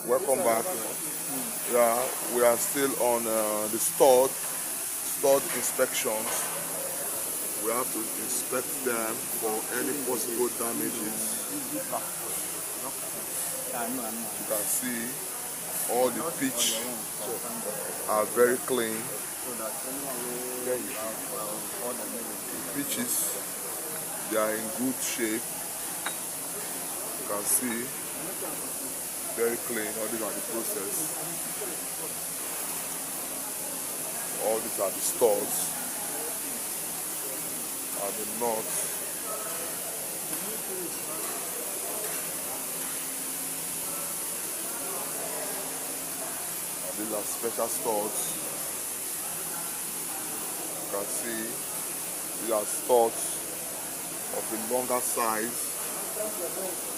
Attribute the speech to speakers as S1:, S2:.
S1: Welcome back. Yeah, we are still on the stored inspections. We have to inspect them for any possible damages. You can see all the pitch are very clean. The pitches, they are in good shape. You can see very clean. All these are the process. All these are the studs and the nuts. And these are special studs. You can see these are studs of a longer size.